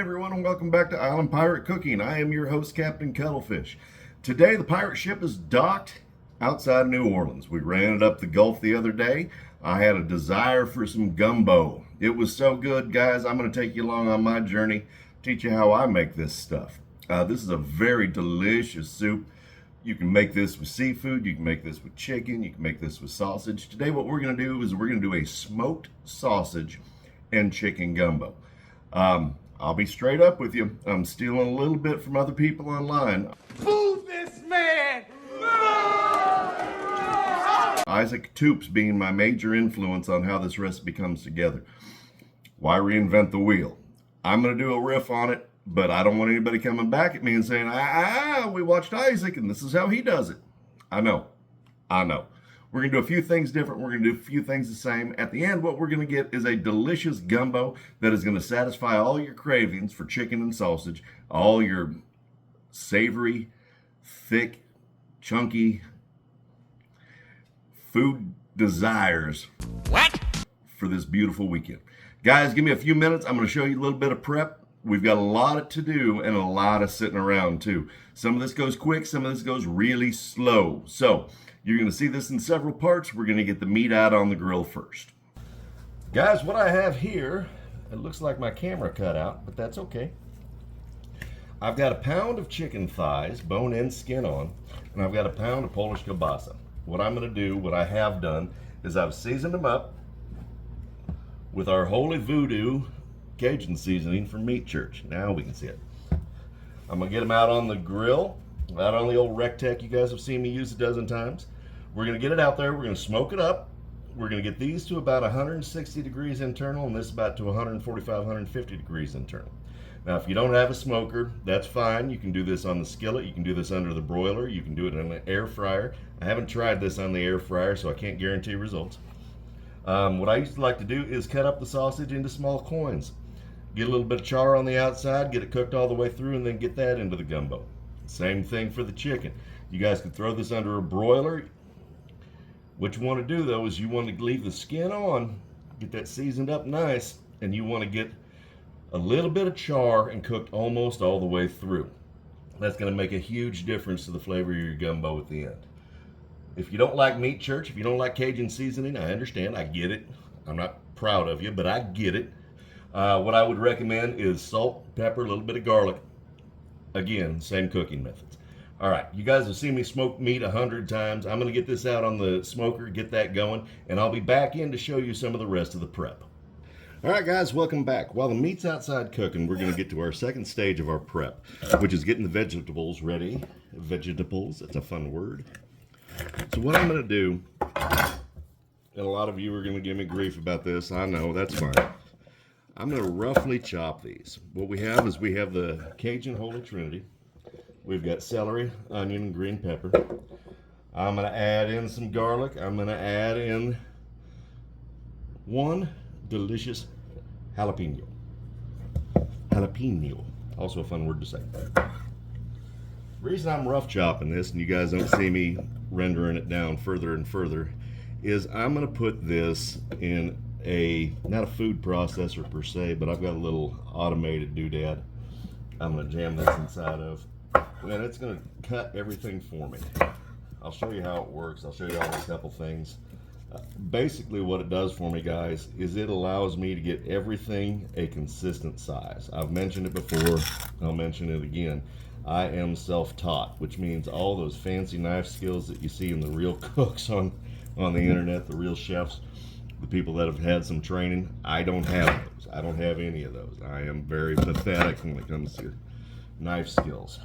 everyone, and welcome back to Island Pirate Cooking. I am your host, Captain Cuttlefish. Today, the pirate ship is docked outside of New Orleans. We ran it up the Gulf the other day. I had a desire for some gumbo. It was so good, guys. I'm going to take you along on my journey, teach you how I make this stuff. This is a very delicious soup. You can make this with seafood, you can make this with chicken, you can make this with sausage. Today, what we're going to do is we're going to do a smoked sausage and chicken gumbo. I'll be straight up with you. I'm stealing a little bit from other people online. Fool this man! Isaac Toops being my major influence on how this recipe comes together. Why reinvent the wheel? I'm going to do a riff on it, but I don't want anybody coming back at me and saying, we watched Isaac and this is how he does it. I know. We're going to do a few things different. We're going to do a few things the same. At the end, what we're going to get is a delicious gumbo that is going to satisfy all your cravings for chicken and sausage, all your savory, thick, chunky food desires for this beautiful weekend. Guys, give me a few minutes. I'm going to show you a little bit of prep. We've got a lot to do and a lot of sitting around too. Some of this goes quick, some of this goes really slow. So you're going to see this in several parts. We're going to get the meat out on the grill first. Guys, what I have here, it looks like my camera cut out, but that's okay. I've got a pound of chicken thighs, bone and skin on, and I've got a pound of Polish kielbasa. What I'm going to do, what I have done, is I've seasoned them up with our Holy Voodoo Cajun seasoning from Meat Church. Now we can see it. I'm going to get them out on the grill, out on the old Rectech you guys have seen me use a dozen times. We're going to get it out there. We're going to smoke it up. We're going to get these to about 160 degrees internal and this about to 145, 150 degrees internal. Now, if you don't have a smoker, that's fine. You can do this on the skillet. You can do this under the broiler. You can do it in an air fryer. I haven't tried this on the air fryer, so I can't guarantee results. What I used to like to do is cut up the sausage into small coins. Get a little bit of char on the outside, get it cooked all the way through, and then get that into the gumbo. Same thing for the chicken. You guys can throw this under a broiler. What you want to do, though, is you want to leave the skin on, get that seasoned up nice, and you want to get a little bit of char and cooked almost all the way through. That's going to make a huge difference to the flavor of your gumbo at the end. If you don't like Meat Church, if you don't like Cajun seasoning, I understand, I get it. I'm not proud of you, but I get it. What I would recommend is salt, pepper, a little bit of garlic. Again, same cooking methods. All right, you guys have seen me smoke meat 100 times. I'm going to get this out on the smoker, get that going, and I'll be back in to show you some of the rest of the prep. All right, guys, welcome back. While the meat's outside cooking, we're going to get to our second stage of our prep, which is getting the vegetables ready. Vegetables, that's a fun word. So what I'm going to do, and a lot of you are going to give me grief about this, I know, that's fine. I'm going to roughly chop these. What we have is we have the Cajun Holy Trinity. We've got celery, onion, and green pepper. I'm going to add in some garlic. I'm going to add in one delicious jalapeno. Jalapeno, also a fun word to say. The reason I'm rough chopping this, and you guys don't see me rendering it down further and further, is I'm going to put this in not a food processor per se, but I've got a little automated doodad I'm going to jam this inside of, and it's going to cut everything for me. I'll show you how it works. I'll show you all a couple things. Basically what it does for me, guys, is it allows me to get everything a consistent size. I've mentioned it before, I'll mention it again. I am self-taught, which means all those fancy knife skills that you see in the real cooks on the internet, the real chefs, the people that have had some training, I don't have those. I don't have any of those. I am very pathetic when it comes to knife skills.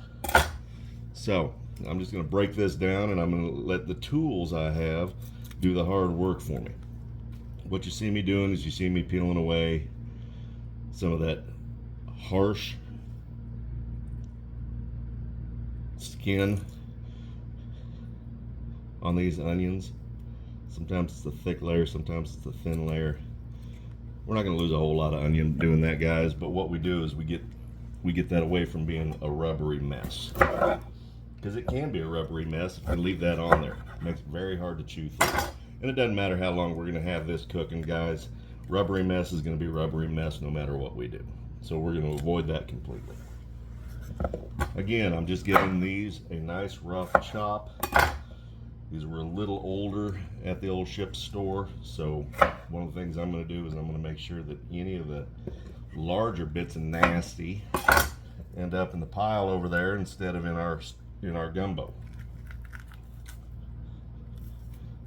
So I'm just going to break this down, and I'm going to let the tools I have do the hard work for me. What you see me doing is you see me peeling away some of that harsh skin on these onions. Sometimes it's the thick layer, sometimes it's the thin layer. We're not going to lose a whole lot of onion doing that, guys, but what we do is we get that away from being a rubbery mess. Because it can be a rubbery mess if you leave that on there. It makes it very hard to chew through. And it doesn't matter how long we're going to have this cooking, guys. Rubbery mess is going to be rubbery mess no matter what we do. So we're going to avoid that completely. Again, I'm just giving these a nice rough chop. These were a little older at the old ship store, so one of the things I'm going to do is I'm going to make sure that any of the larger bits of nasty end up in the pile over there instead of in our gumbo.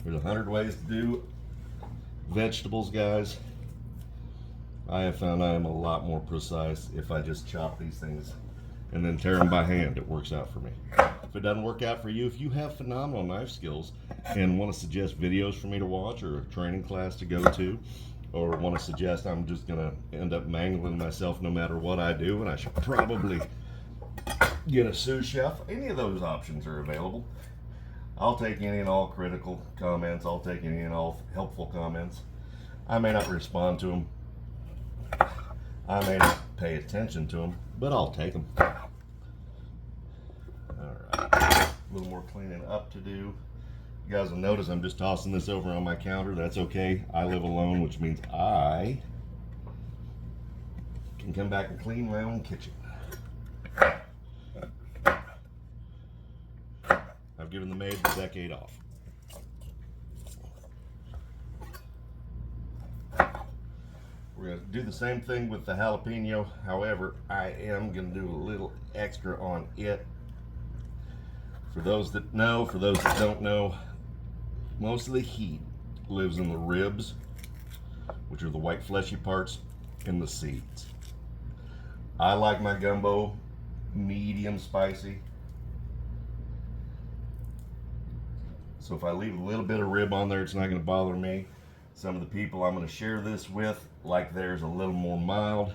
There's 100 ways to do vegetables, guys. I have found I am a lot more precise if I just chop these things and then tear them by hand. It works out for me. If it doesn't work out for you, if you have phenomenal knife skills and want to suggest videos for me to watch or a training class to go to, or want to suggest I'm just going to end up mangling myself no matter what I do and I should probably get a sous chef, any of those options are available. I'll take any and all critical comments. I'll take any and all helpful comments. I may not respond to them. I may not pay attention to them, but I'll take them. Alright, a little more cleaning up to do. You guys will notice I'm just tossing this over on my counter. That's okay. I live alone, which means I can come back and clean my own kitchen. I've given the maid the decade off. We're going to do the same thing with the jalapeno. However, I am going to do a little extra on it. For those that know, for those that don't know, most of the heat lives in the ribs, which are the white fleshy parts, and the seeds. I like my gumbo medium spicy. So if I leave a little bit of rib on there, it's not going to bother me. Some of the people I'm going to share this with like theirs a little more mild.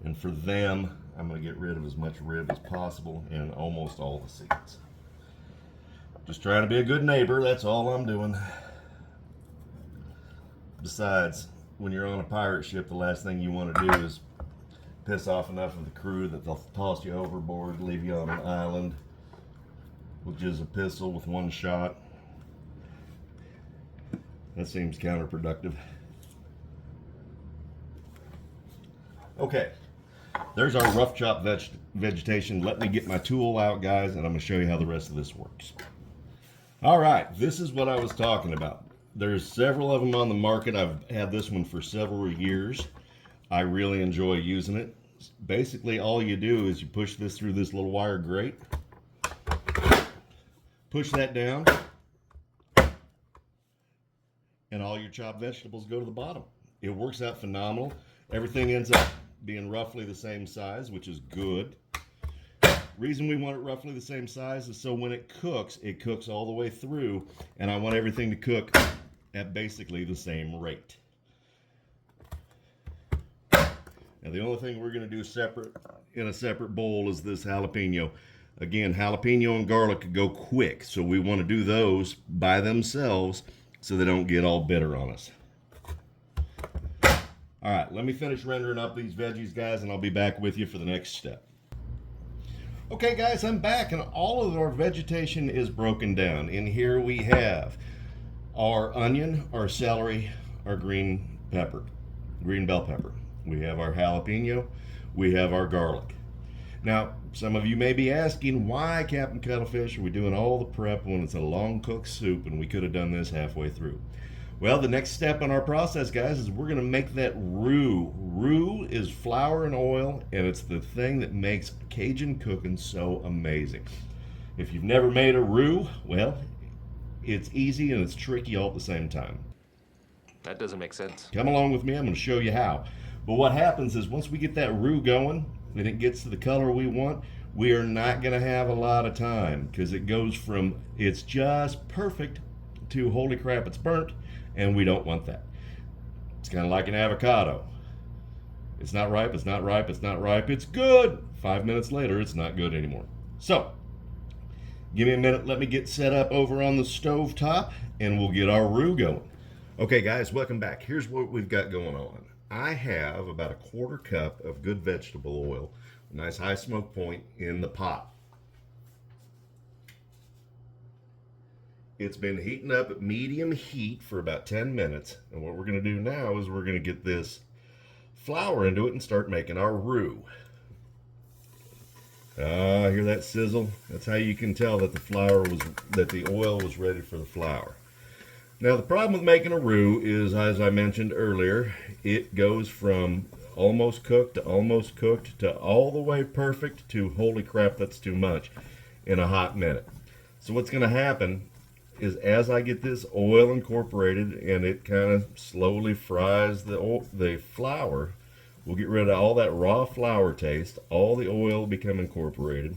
And for them, I'm going to get rid of as much rib as possible and almost all the seeds. Just trying to be a good neighbor, that's all I'm doing. Besides, when you're on a pirate ship, the last thing you want to do is piss off enough of the crew that they'll toss you overboard, leave you on an island with just a pistol with one shot. That seems counterproductive. Okay, there's our rough chop vegetation. Let me get my tool out, guys, and I'm going to show you how the rest of this works. All right, this is what I was talking about. There's several of them on the market. I've had this one for several years. I really enjoy using it. Basically, all you do is you push this through this little wire grate. Push that down, and all your chopped vegetables go to the bottom. It works out phenomenal. Everything ends up being roughly the same size, which is good. Reason we want it roughly the same size is so when it cooks all the way through, and I want everything to cook at basically the same rate. Now the only thing we're going to do separate in a separate bowl is this jalapeno. Again, jalapeno and garlic go quick, so we want to do those by themselves so they don't get all bitter on us. All right, let me finish rendering up these veggies, guys, and I'll be back with you for the next step. Okay, guys, I'm back, and all of our vegetation is broken down. In here we have our onion, our celery, our green bell pepper. We have our jalapeno. We have our garlic. Now, some of you may be asking, why, Captain Cuttlefish, are we doing all the prep when it's a long cooked soup and we could have done this halfway through? Well, the next step in our process, guys, is we're going to make that roux. Roux is flour and oil, and it's the thing that makes Cajun cooking so amazing. If you've never made a roux, well, it's easy and it's tricky all at the same time. That doesn't make sense. Come along with me, I'm going to show you how. But what happens is once we get that roux going and it gets to the color we want, we are not going to have a lot of time, because it goes from it's just perfect to holy crap, it's burnt, and we don't want that. It's kind of like an avocado. It's not ripe, it's not ripe, it's not ripe, it's good. 5 minutes later, it's not good anymore. So, give me a minute, let me get set up over on the stove top, and we'll get our roux going. Okay guys, welcome back. Here's what we've got going on. I have about a 1/4 cup of good vegetable oil, a nice high smoke point, in the pot. It's been heating up at medium heat for about 10 minutes, and what we're going to do now is we're going to get this flour into it and start making our roux. Ah, hear that sizzle? That's how you can tell that the oil was ready for the flour. Now the problem with making a roux is, as I mentioned earlier, it goes from almost cooked to all the way perfect to holy crap, that's too much in a hot minute. So what's going to happen is, as I get this oil incorporated and it kind of slowly fries the flour, we'll get rid of all that raw flour taste, all the oil will become incorporated,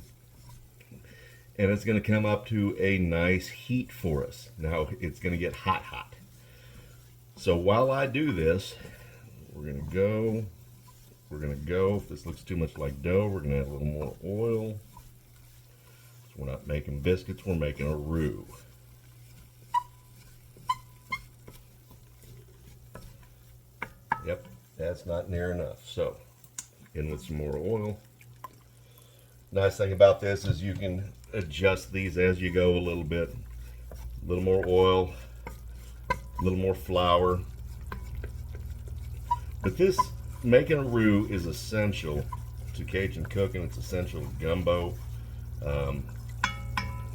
and it's going to come up to a nice heat for us. Now it's going to get hot. So while I do this, we're going to go, if this looks too much like dough, we're going to add a little more oil. So we're not making biscuits, we're making a roux. Yep, that's not near enough. So in with some more oil. Nice thing about this is you can adjust these as you go a little bit. A little more oil, a little more flour. But this, making a roux, is essential to Cajun cooking. It's essential to gumbo. I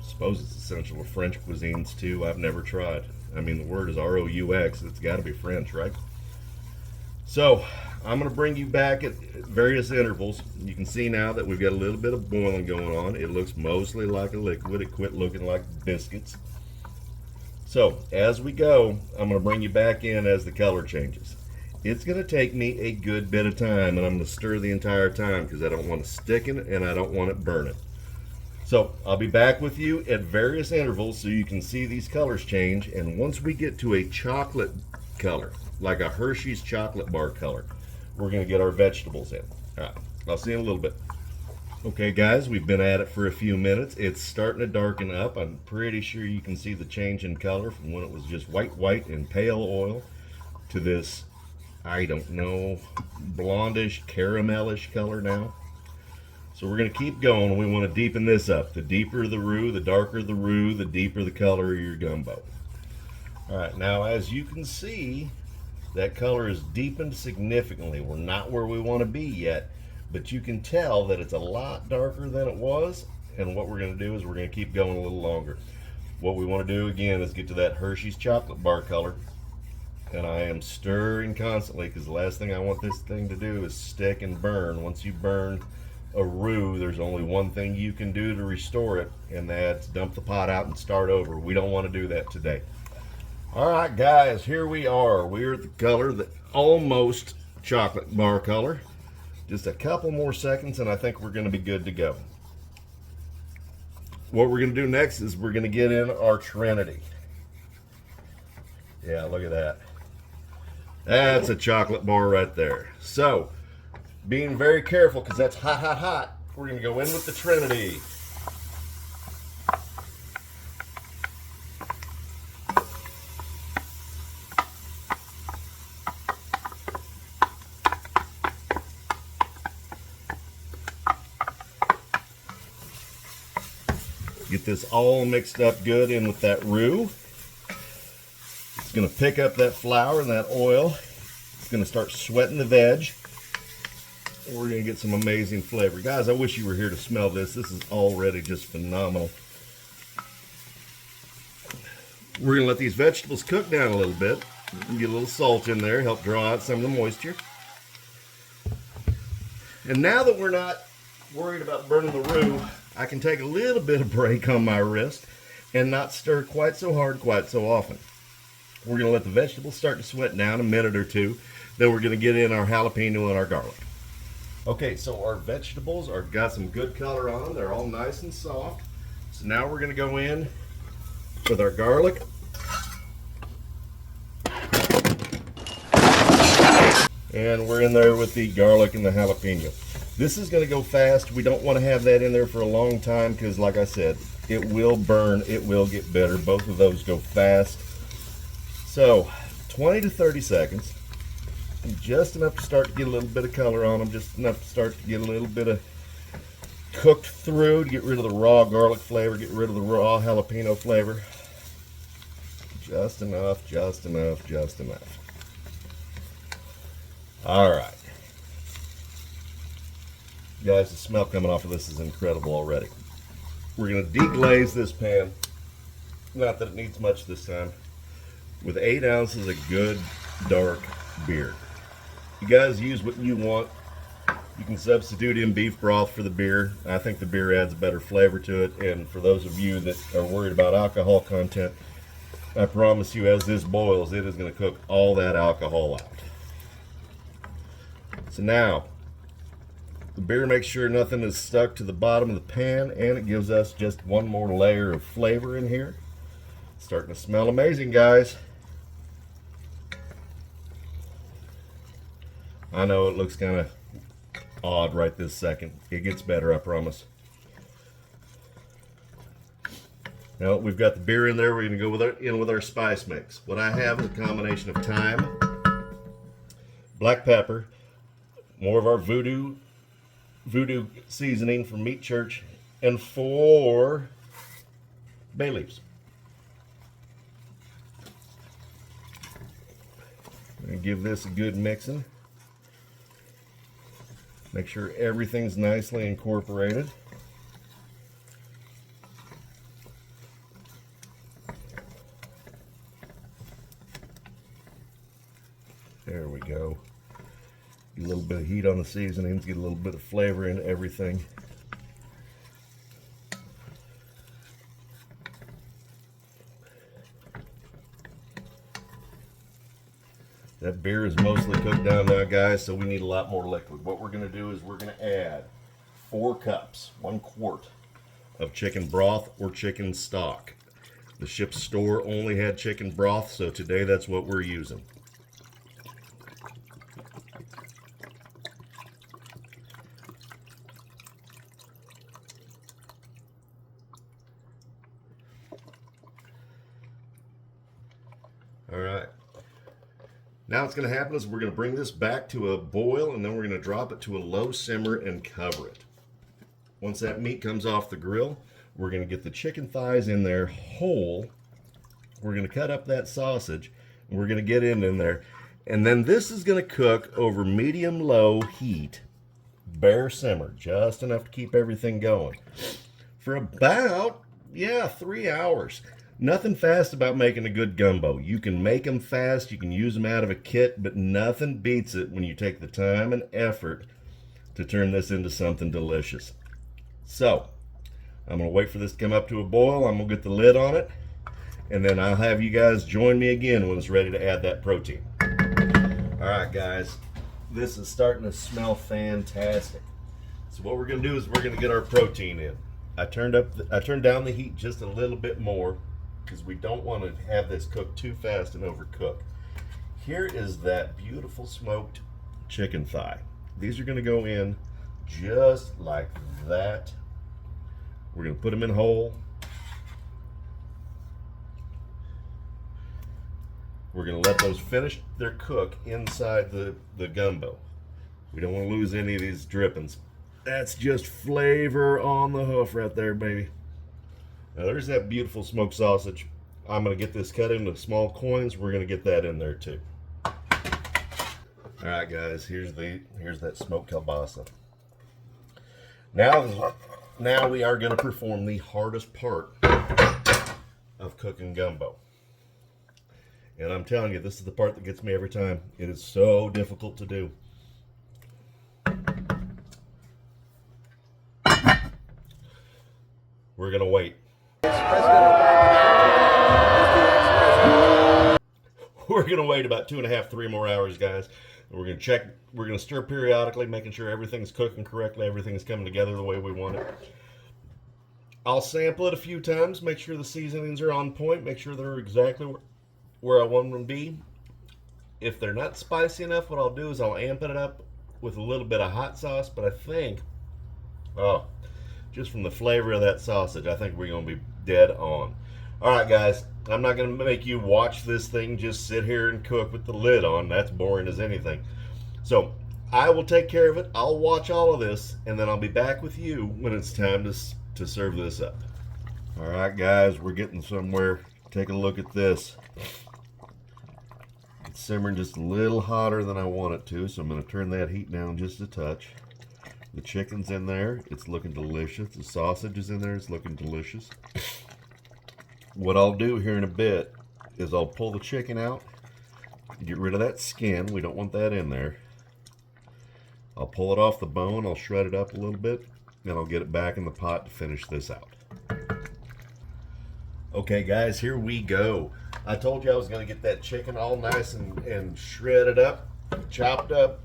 suppose it's essential to French cuisines too. I've never tried. I mean, the word is R-O-U-X. It's got to be French, right? So I'm going to bring you back at various intervals. You can see now that we've got a little bit of boiling going on. It looks mostly like a liquid. It quit looking like biscuits. So as we go, I'm going to bring you back in as the color changes. It's going to take me a good bit of time, and I'm going to stir the entire time because I don't want to stick it and I don't want it burning. So I'll be back with you at various intervals so you can see these colors change. And once we get to a chocolate color, like a Hershey's chocolate bar color, we're going to get our vegetables in. All right, I'll see you in a little bit. Okay guys, we've been at it for a few minutes. It's starting to darken up. I'm pretty sure you can see the change in color from when it was just white and pale oil to this, I don't know, blondish, caramelish color now. So we're going to keep going. We want to deepen this up. The deeper the roux, the darker the roux, the deeper the color of your gumbo. All right, now as you can see, that color is deepened significantly. We're not where we want to be yet, but you can tell that it's a lot darker than it was. And what we're going to do is we're going to keep going a little longer. What we want to do again is get to that Hershey's chocolate bar color. And I am stirring constantly because the last thing I want this thing to do is stick and burn. Once you burn a roux, there's only one thing you can do to restore it, and that's dump the pot out and start over. We don't want to do that today. All right, guys, here we are. We're at the color, the almost chocolate bar color. Just a couple more seconds, and I think we're going to be good to go. What we're going to do next is we're going to get in our Trinity. Yeah, look at that. That's a chocolate bar right there. So, being very careful because that's hot, we're going to go in with the Trinity. Get this all mixed up good in with that roux. It's going to pick up that flour and that oil. It's going to start sweating the veg. We're going to get some amazing flavor. Guys, I wish you were here to smell this. This is already just phenomenal. We're going to let these vegetables cook down a little bit. Get a little salt in there, help draw out some of the moisture. And now that we're not worried about burning the roux, I can take a little bit of break on my wrist and not stir quite so hard, quite so often. We're going to let the vegetables start to sweat down a minute or two. Then we're going to get in our jalapeno and our garlic. Okay, so our vegetables are got some good color on them. They're all nice and soft. So now we're going to go in with our garlic. And we're in there with the garlic and the jalapeno. This is going to go fast. We don't want to have that in there for a long time because, like I said, it will burn. It will get better. Both of those go fast. So, 20 to 30 seconds. Just enough to start to get a little bit of color on them. Just enough to start to get a little bit of cooked through to get rid of the raw garlic flavor, get rid of the raw jalapeno flavor. Just enough, just enough, just enough. All right. Guys, the smell coming off of this is incredible already. We're going to deglaze this pan. Not that it needs much this time. With 8 ounces of good dark beer. You guys use what you want. You can substitute in beef broth for the beer. I think the beer adds a better flavor to it. And for those of you that are worried about alcohol content, I promise you, as this boils, it is going to cook all that alcohol out. So now, the beer makes sure nothing is stuck to the bottom of the pan, and it gives us just one more layer of flavor in here. It's starting to smell amazing, guys. I know it looks kind of odd right this second. It gets better, I promise. Now we've got the beer in there. We're going to go in with our spice mix. What I have is a combination of thyme, black pepper, more of our voodoo seasoning from Meat Church, and 4 bay leaves. I'm going to give this a good mixing. Make sure everything's nicely incorporated. There we go. Get a little bit of heat on the seasonings, get a little bit of flavor in everything. That beer is mostly cooked down now, guys, so we need a lot more liquid. What we're going to do is we're going to add 4 cups, 1 quart of chicken broth or chicken stock. The ship's store only had chicken broth, so today that's what we're using. All right. Now what's going to happen is we're going to bring this back to a boil, and then we're going to drop it to a low simmer and cover it. Once that meat comes off the grill, we're going to get the chicken thighs in there whole. We're going to cut up that sausage, and we're going to get in there. And then this is going to cook over medium-low heat, bare simmer, just enough to keep everything going, for about, 3 hours. Nothing fast about making a good gumbo. You can make them fast, you can use them out of a kit, but nothing beats it when you take the time and effort to turn this into something delicious. So, I'm going to wait for this to come up to a boil. I'm going to get the lid on it, and then I'll have you guys join me again when it's ready to add that protein. Alright guys, this is starting to smell fantastic. So what we're going to do is we're going to get our protein in. I turned down the heat just a little bit more, because we don't want to have this cook too fast and overcook. Here is that beautiful smoked chicken thigh. These are going to go in just like that. We're going to put them in whole. We're going to let those finish their cook inside the gumbo. We don't want to lose any of these drippings. That's just flavor on the hoof right there, baby. Now there's that beautiful smoked sausage. I'm going to get this cut into small coins. We're going to get that in there too. All right, guys. Here's that smoked kielbasa. Now we are going to perform the hardest part of cooking gumbo. And I'm telling you, this is the part that gets me every time. It is so difficult to do. We're going to wait. We're going to wait about 2.5, 3 more hours, guys. And we're going to check. We're going to stir periodically, making sure everything's cooking correctly, everything's coming together the way we want it. I'll sample it a few times, make sure the seasonings are on point, make sure they're exactly where I want them to be. If they're not spicy enough, what I'll do is I'll amp it up with a little bit of hot sauce, but I think, just from the flavor of that sausage, I think we're going to be dead on. All right, guys, I'm not going to make you watch this thing just sit here and cook with the lid on. That's boring as anything. So I will take care of it. I'll watch all of this, and then I'll be back with you when it's time to serve this up. All right, guys, we're getting somewhere. Take a look at this. It's simmering just a little hotter than I want it to, so I'm going to turn that heat down just a touch. The chicken's in there. It's looking delicious. The sausage is in there. It's looking delicious. What I'll do here in a bit is I'll pull the chicken out, get rid of that skin. We don't want that in there. I'll pull it off the bone. I'll shred it up a little bit, and I'll get it back in the pot to finish this out. Okay, guys, here we go. I told you I was going to get that chicken all nice and shredded up, chopped up.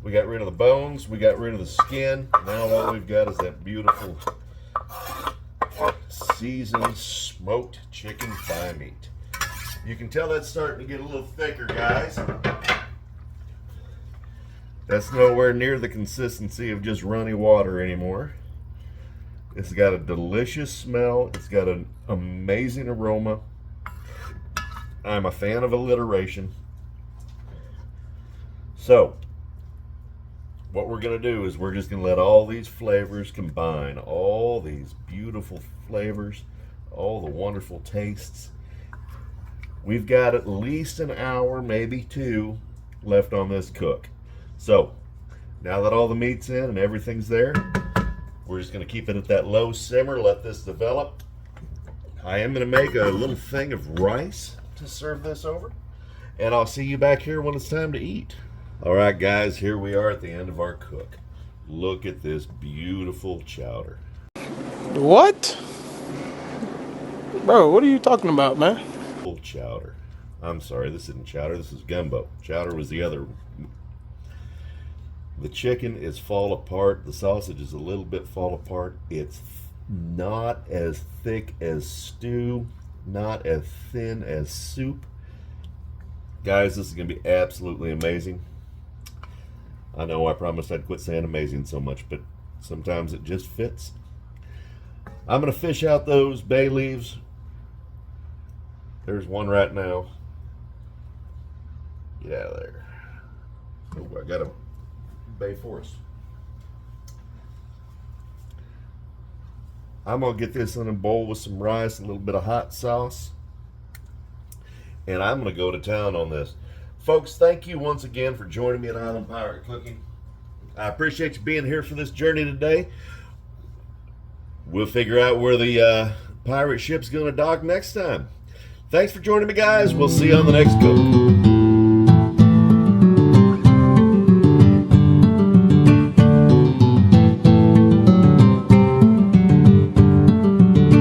We got rid of the bones. We got rid of the skin. Now all we've got is that beautiful seasoned smoked chicken thigh meat. You can tell that's starting to get a little thicker, guys. That's nowhere near the consistency of just runny water anymore. It's got a delicious smell. It's got an amazing aroma. I'm a fan of alliteration. So, what we're going to do is we're just going to let all these flavors combine. All these beautiful flavors, all the wonderful tastes. We've got at least an hour, maybe two, left on this cook. So, now that all the meat's in and everything's there, we're just going to keep it at that low simmer, let this develop. I am going to make a little thing of rice to serve this over, and I'll see you back here when it's time to eat. All right, guys, here we are at the end of our cook. Look at this beautiful chowder. What? Bro, what are you talking about, man? Chowder. I'm sorry, this isn't chowder, this is gumbo. Chowder was the other. The chicken is fall apart. The sausage is a little bit fall apart. It's not as thick as stew, not as thin as soup. Guys, this is going to be absolutely amazing. I know I promised I'd quit saying amazing so much, but sometimes it just fits. I'm going to fish out those bay leaves. There's one right now. Get out of there. Oh, I got a bay forest. I'm going to get this in a bowl with some rice, a little bit of hot sauce, and I'm going to go to town on this. Folks, thank you once again for joining me at Island Pirate Cooking. I appreciate you being here for this journey today. We'll figure out where the pirate ship's going to dock next time. Thanks for joining me, guys. We'll see you on the next cook.